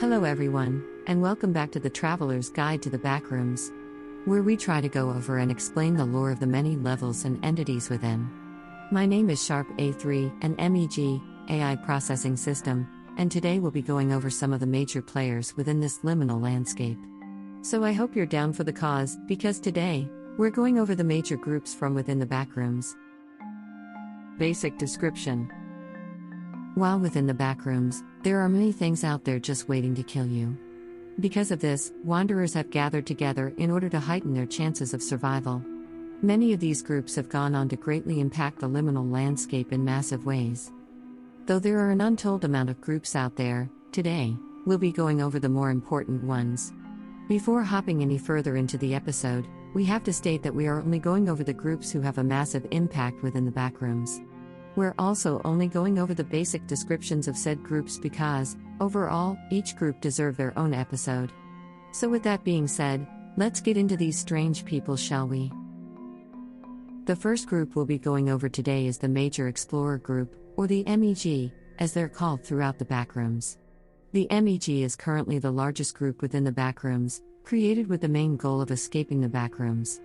Hello everyone, and welcome back to the Traveler's Guide to the Backrooms, where we try to go over and explain the lore of the many levels and entities within. My name is Sharp A3, an MEG, AI processing system, and today we'll be going over some of the major players within this liminal landscape. So I hope you're down for the cause, because today, we're going over the major groups from within the Backrooms. Basic description. While within the Backrooms, there are many things out there just waiting to kill you. Because of this, wanderers have gathered together in order to heighten their chances of survival. Many of these groups have gone on to greatly impact the liminal landscape in massive ways. Though there are an untold amount of groups out there, today, we'll be going over the more important ones. Before hopping any further into the episode, we have to state that we are only going over the groups who have a massive impact within the Backrooms. We're also only going over the basic descriptions of said groups because, overall, each group deserves their own episode. So with that being said, let's get into these strange people, shall we? The first group we'll be going over today is the Major Explorer Group, or the MEG, as they're called throughout the Backrooms. The MEG is currently the largest group within the Backrooms, created with the main goal of escaping the Backrooms.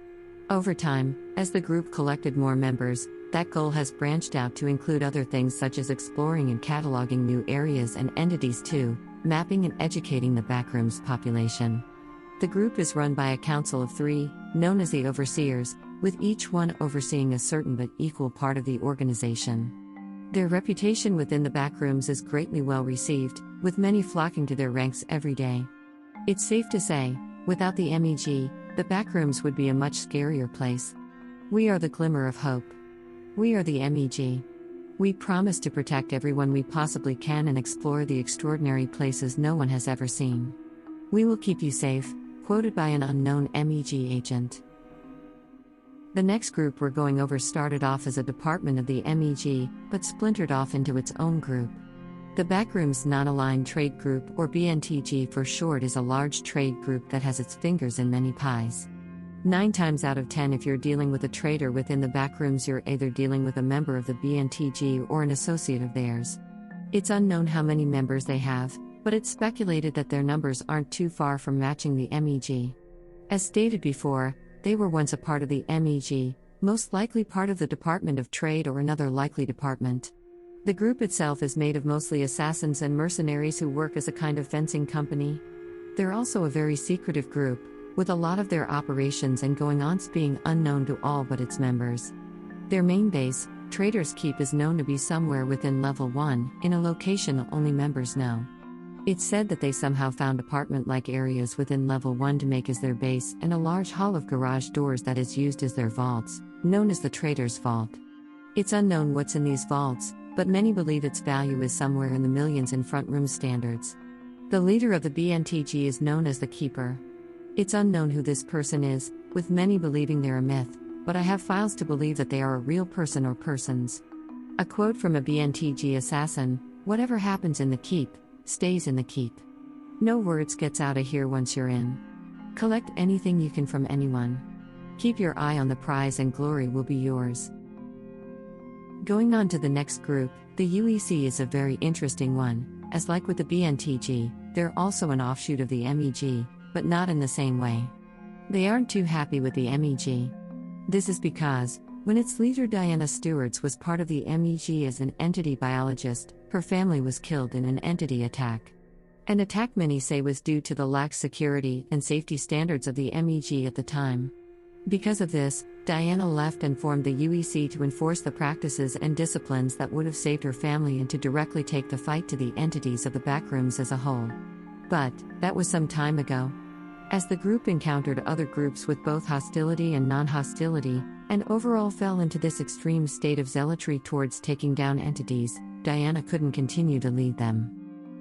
Over time, as the group collected more members, that goal has branched out to include other things such as exploring and cataloging new areas and entities too, mapping and educating the Backrooms population. The group is run by a council of 3, known as the Overseers, with each one overseeing a certain but equal part of the organization. Their reputation within the Backrooms is greatly well received, with many flocking to their ranks every day. It's safe to say, without the MEG, the Backrooms would be a much scarier place. We are the glimmer of hope. We are the MEG. We promise to protect everyone we possibly can and explore the extraordinary places no one has ever seen. We will keep you safe, quoted by an unknown MEG agent. The next group we're going over started off as a department of the MEG, but splintered off into its own group. The Backrooms Non-Aligned Trade Group, or BNTG for short, is a large trade group that has its fingers in many pies. 9 times out of 10, if you're dealing with a trader within the Backrooms, you're either dealing with a member of the BNTG or an associate of theirs. It's unknown how many members they have, but it's speculated that their numbers aren't too far from matching the MEG. As stated before, they were once a part of the MEG, most likely part of the Department of Trade or another likely department. The group itself is made of mostly assassins and mercenaries who work as a kind of fencing company. They're also a very secretive group, with a lot of their operations and going-ons being unknown to all but its members. Their main base, Trader's Keep, is known to be somewhere within Level 1, in a location only members know. It's said that they somehow found apartment-like areas within Level 1 to make as their base, and a large hall of garage doors that is used as their vaults, known as the Trader's Vault. It's unknown what's in these vaults, but many believe its value is somewhere in the millions in front room standards. The leader of the BNTG is known as the Keeper. It's unknown who this person is, with many believing they're a myth, but I have files to believe that they are a real person or persons. A quote from a BNTG assassin: "Whatever happens in the keep, stays in the keep. No words gets out of here once you're in. Collect anything you can from anyone. Keep your eye on the prize and glory will be yours." Going on to the next group, the UEC is a very interesting one, as like with the BNTG, they're also an offshoot of the MEG, but not in the same way. They aren't too happy with the MEG. This is because, when its leader Diana Stewarts was part of the MEG as an entity biologist, her family was killed in an entity attack. An attack many say was due to the lax security and safety standards of the MEG at the time. Because of this, Diana left and formed the UEC to enforce the practices and disciplines that would have saved her family and to directly take the fight to the entities of the Backrooms as a whole. But, that was some time ago. As the group encountered other groups with both hostility and non-hostility, and overall fell into this extreme state of zealotry towards taking down entities, Diana couldn't continue to lead them.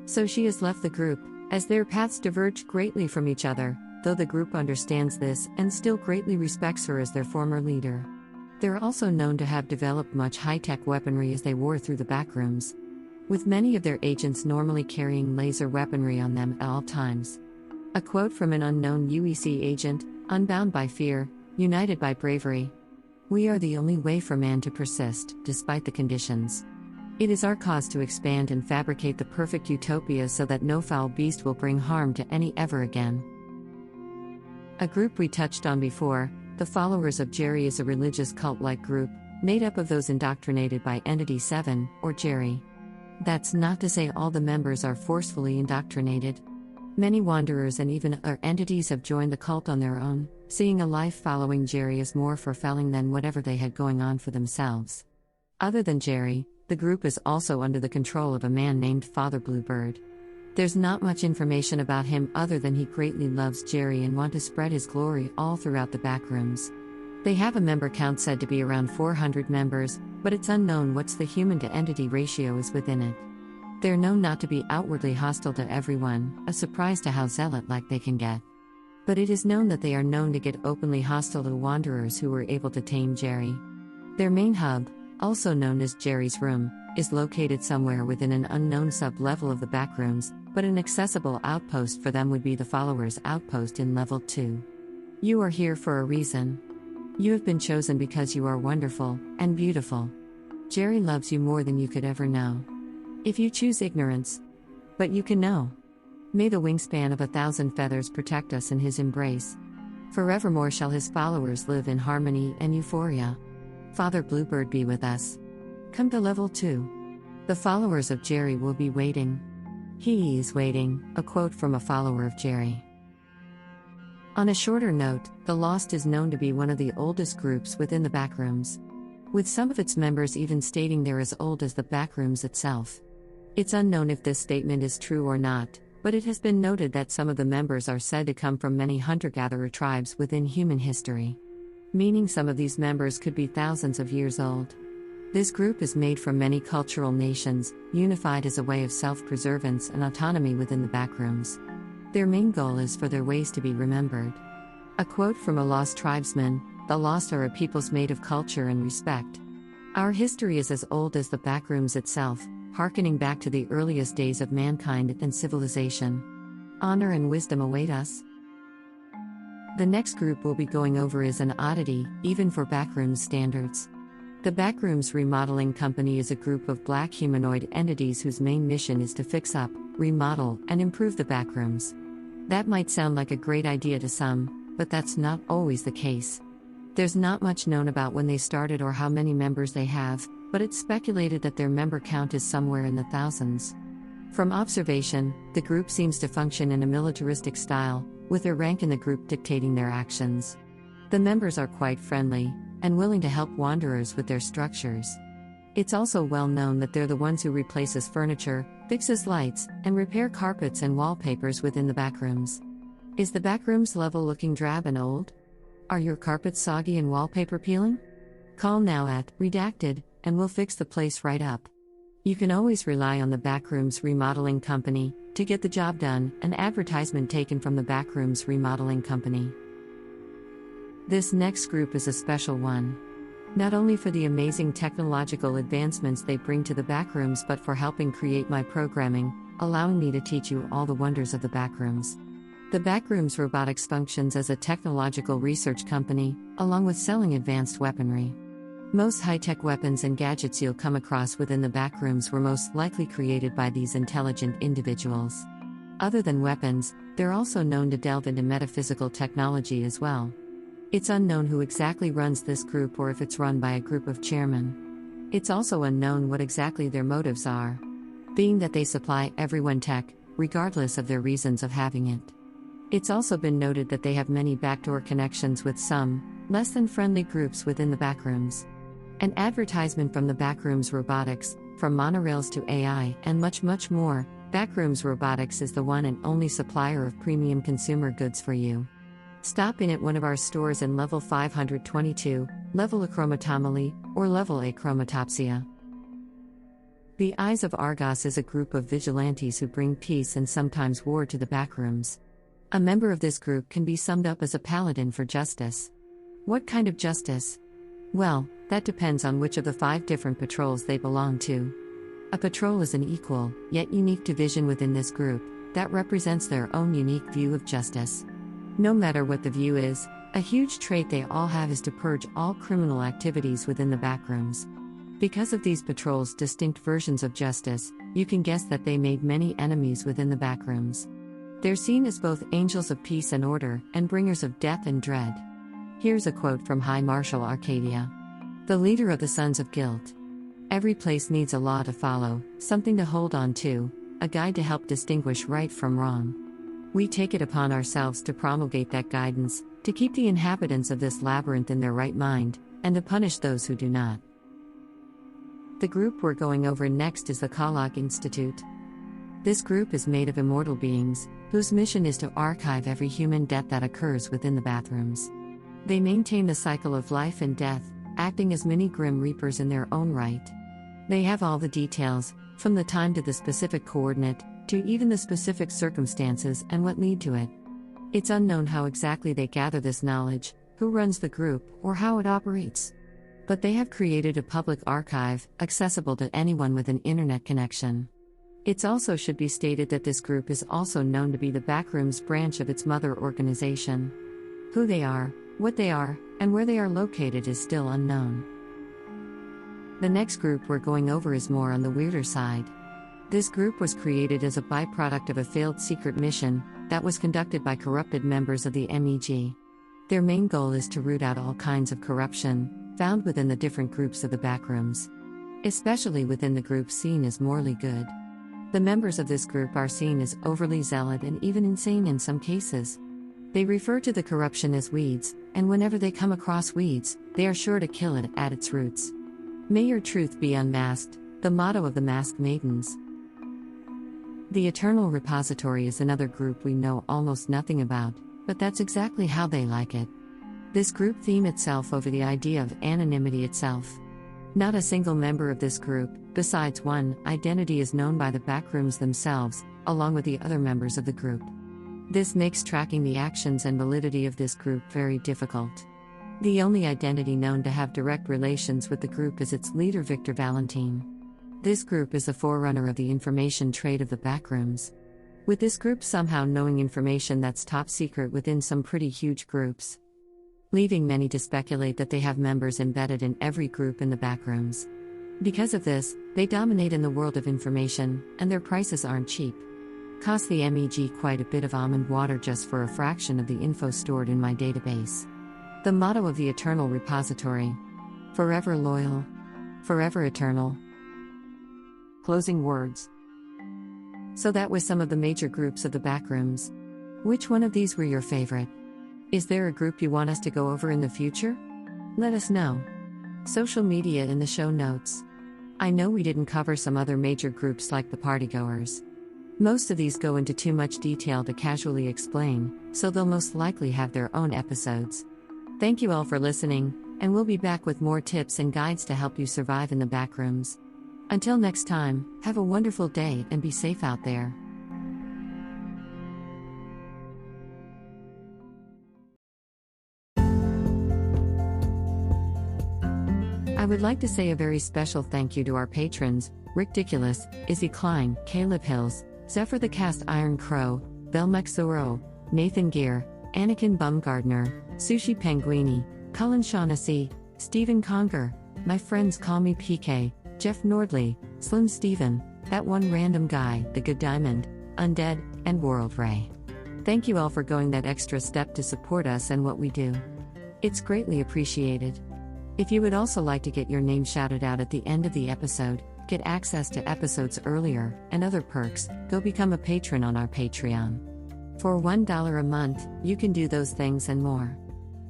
So she has left the group, as their paths diverge greatly from each other, though the group understands this and still greatly respects her as their former leader. They're also known to have developed much high-tech weaponry as they wore through the Backrooms, with many of their agents normally carrying laser weaponry on them at all times. A quote from an unknown UEC agent: "Unbound by fear, united by bravery. We are the only way for man to persist, despite the conditions. It is our cause to expand and fabricate the perfect utopia so that no foul beast will bring harm to any ever again. A group we touched on before, the followers of Jerry, is a religious cult-like group, made up of those indoctrinated by Entity 7, or Jerry. That's not to say all the members are forcefully indoctrinated. Many wanderers and even other entities have joined the cult on their own, seeing a life following Jerry as more fulfilling than whatever they had going on for themselves. Other than Jerry, the group is also under the control of a man named Father Bluebird. There's not much information about him other than he greatly loves Jerry and wants to spread his glory all throughout the Backrooms. They have a member count said to be around 400 members, but it's unknown what's the human-to-entity ratio is within it. They're known not to be outwardly hostile to everyone, a surprise to how zealot-like they can get. But it is known that they are known to get openly hostile to wanderers who were able to tame Jerry. Their main hub, also known as Jerry's Room, is located somewhere within an unknown sub-level of the Backrooms, but an accessible outpost for them would be the Followers' Outpost in Level 2. You are here for a reason. You have been chosen because you are wonderful and beautiful. Jerry loves you more than you could ever know. If you choose ignorance, but you can know. May the wingspan of 1,000 feathers protect us in his embrace. Forevermore shall his followers live in harmony and euphoria. Father Bluebird be with us. Come to Level 2. The followers of Jerry will be waiting. He is waiting, a quote from a follower of Jerry. On a shorter note, the Lost is known to be one of the oldest groups within the Backrooms, with some of its members even stating they're as old as the Backrooms itself. It's unknown if this statement is true or not, but it has been noted that some of the members are said to come from many hunter-gatherer tribes within human history, meaning some of these members could be thousands of years old. This group is made from many cultural nations, unified as a way of self-preservance and autonomy within the Backrooms. Their main goal is for their ways to be remembered. A quote from a lost tribesman: "The Lost are a peoples made of culture and respect. Our history is as old as the Backrooms itself, hearkening back to the earliest days of mankind and civilization. Honor and wisdom await us." The next group we'll be going over is an oddity, even for Backrooms standards. The Backrooms Remodeling Company is a group of black humanoid entities whose main mission is to fix up, remodel, and improve the Backrooms. That might sound like a great idea to some, but that's not always the case. There's not much known about when they started or how many members they have, but it's speculated that their member count is somewhere in the thousands. From observation, the group seems to function in a militaristic style, with their rank in the group dictating their actions. The members are quite friendly, and willing to help wanderers with their structures. It's also well known that they're the ones who replaces furniture, fixes lights, and repair carpets and wallpapers within the Backrooms. Is the Backrooms level looking drab and old? Are your carpets soggy and wallpaper peeling? Call now at Redacted, and we'll fix the place right up. You can always rely on the Backrooms Remodeling Company to get the job done. An advertisement taken from the Backrooms Remodeling Company. This next group is a special one. Not only for the amazing technological advancements they bring to the Backrooms, but for helping create my programming, allowing me to teach you all the wonders of the Backrooms. The Backrooms Robotics functions as a technological research company, along with selling advanced weaponry. Most high-tech weapons and gadgets you'll come across within the Backrooms were most likely created by these intelligent individuals. Other than weapons, they're also known to delve into metaphysical technology as well. It's unknown who exactly runs this group or if it's run by a group of chairmen. It's also unknown what exactly their motives are, being that they supply everyone tech, regardless of their reasons of having it. It's also been noted that they have many backdoor connections with some, less than friendly groups within the Backrooms. An advertisement from the Backrooms Robotics, from monorails to AI, and much, much more. Backrooms Robotics is the one and only supplier of premium consumer goods for you. Stop in at one of our stores in level 522, level Achromatomally, or level Achromatopsia. The Eyes of Argos is a group of vigilantes who bring peace and sometimes war to the Backrooms. A member of this group can be summed up as a paladin for justice. What kind of justice? Well, that depends on which of the 5 different patrols they belong to. A patrol is an equal, yet unique division within this group, that represents their own unique view of justice. No matter what the view is, a huge trait they all have is to purge all criminal activities within the Backrooms. Because of these patrols' distinct versions of justice, you can guess that they made many enemies within the backrooms. They're seen as both angels of peace and order, and bringers of death and dread. Here's a quote from High Marshal Arcadia, the leader of the Sons of Guilt. Every place needs a law to follow, something to hold on to, a guide to help distinguish right from wrong. We take it upon ourselves to promulgate that guidance, to keep the inhabitants of this labyrinth in their right mind, and to punish those who do not. The group we're going over next is the Kalak Institute. This group is made of immortal beings, whose mission is to archive every human death that occurs within the bathrooms. They maintain the cycle of life and death, acting as mini Grim Reapers in their own right. They have all the details, from the time to the specific coordinate, to even the specific circumstances and what lead to it. It's unknown how exactly they gather this knowledge, who runs the group, or how it operates. But they have created a public archive, accessible to anyone with an internet connection. It also should be stated that this group is also known to be the Backrooms branch of its mother organization. Who they are, what they are, and where they are located is still unknown. The next group we're going over is more on the weirder side. This group was created as a byproduct of a failed secret mission that was conducted by corrupted members of the MEG. Their main goal is to root out all kinds of corruption found within the different groups of the backrooms, especially within the group seen as morally good. The members of this group are seen as overly zealot and even insane in some cases. They refer to the corruption as weeds, and whenever they come across weeds, they are sure to kill it at its roots. May your truth be unmasked, the motto of the Masked Maidens. The Eternal Repository is another group we know almost nothing about, but that's exactly how they like it. This group theme itself over the idea of anonymity itself. Not a single member of this group, besides one, identity is known by the backrooms themselves, along with the other members of the group. This makes tracking the actions and validity of this group very difficult. The only identity known to have direct relations with the group is its leader Victor Valentine. This group is a forerunner of the information trade of the backrooms, with this group somehow knowing information that's top secret within some pretty huge groups, leaving many to speculate that they have members embedded in every group in the backrooms. Because of this, they dominate in the world of information, and their prices aren't cheap. Cost the MEG quite a bit of almond water just for a fraction of the info stored in my database. The motto of the Eternal Repository: forever loyal, forever eternal. Closing words. So that was some of the major groups of the backrooms. Which one of these were your favorite? Is there a group you want us to go over in the future? Let us know. Social media in the show notes. I know we didn't cover some other major groups like the partygoers. Most of these go into too much detail to casually explain, so they'll most likely have their own episodes. Thank you all for listening, and we'll be back with more tips and guides to help you survive in the backrooms. Until next time, have a wonderful day and be safe out there. I would like to say a very special thank you to our patrons: Rick Diculus, Izzy Klein, Caleb Hills, Zephyr the Cast Iron Crow, Belmex Zoro, Nathan Gear, Anakin Bumgardner, Sushi Penguini, Cullen Shaughnessy, Stephen Conger, My Friends Call Me PK, Jeff Nordley, Slim Steven, That One Random Guy, The Good Diamond, Undead, and World Ray. Thank you all for going that extra step to support us and what we do. It's greatly appreciated. If you would also like to get your name shouted out at the end of the episode, get access to episodes earlier, and other perks, go become a patron on our Patreon. For $1 a month, you can do those things and more.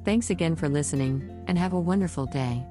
Thanks again for listening, and have a wonderful day.